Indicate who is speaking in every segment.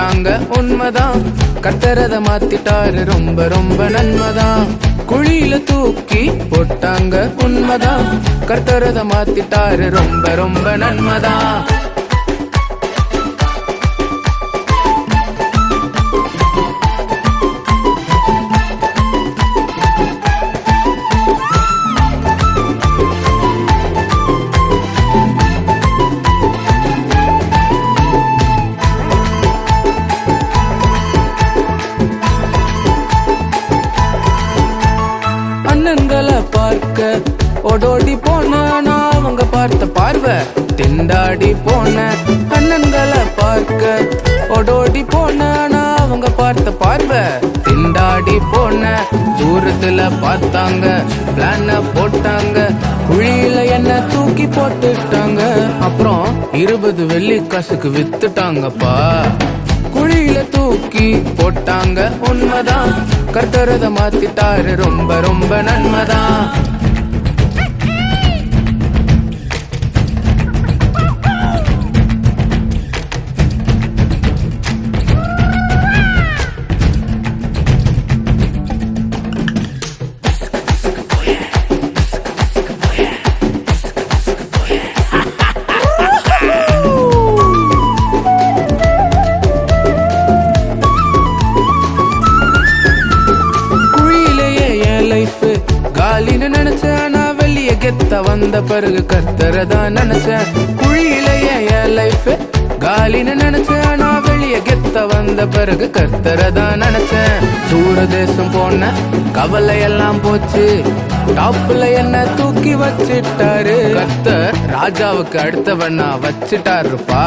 Speaker 1: போட்டாங்க உண்மைதான், கர்த்தரத மாத்திட்டாரு ரொம்ப ரொம்ப நன்மைதான். குழியில தூக்கி போட்டாங்க உண்மைதான், கர்த்தரத மாத்திட்டாரு ரொம்ப ரொம்ப நன்மைதான். அண்ணன்களை பார்க்க ஓடோடி போன நான், அவங்க பார்த்த பார்வை திண்டாடி போன. அண்ணன்களை பார்க்க ஓடோடி போன நான், அவங்க பார்த்த பார்வை திண்டாடி போன. தூரத்துல பார்த்தாங்க, பிளான போட்டாங்க, குழியில என்ன தூக்கி போட்டுட்டாங்க. அப்புறம் 20 வெள்ளி காசுக்கு வித்துட்டாங்கப்பா. குழியில தூக்கி போட்டாங்க உண்மைதான், கர்த்தரத மாத்திட்டாரு ரொம்ப ரொம்ப நன்மைதான். காலின்னு நினைச்சேன் நான், வெளிய கெத்த வந்த பிறகு கர்த்தரதான் நினைச்சேன். குழியிலேயே என் லைஃப் காலின்னு நினைச்சேன் நான், வெளிய கெத்த வந்த பிறகு கர்த்தரதான் நினைச்சேன். தூர தேசம் போன கவலை எல்லாம் போச்சு, டாப்ல என்ன தூக்கி வச்சிட்டாரு கர்த்தர். ராஜாவுக்கு அடுத்தவனா வச்சிட்டாருப்பா.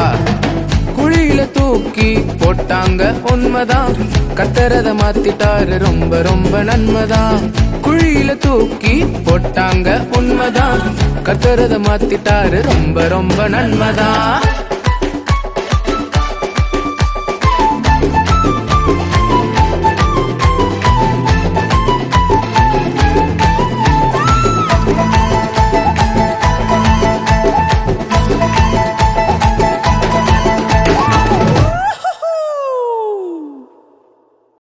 Speaker 1: குழியில தூக்கி போட்டாங்க உண்மைதான், கர்த்தரத மாத்திட்டாரு ரொம்ப ரொம்ப நன்மைதான். குழியில தூக்கி போட்டாங்க உண்மைதான், கர்த்தரத மாத்திட்டாரு ரொம்ப ரொம்ப நன்மைதான்.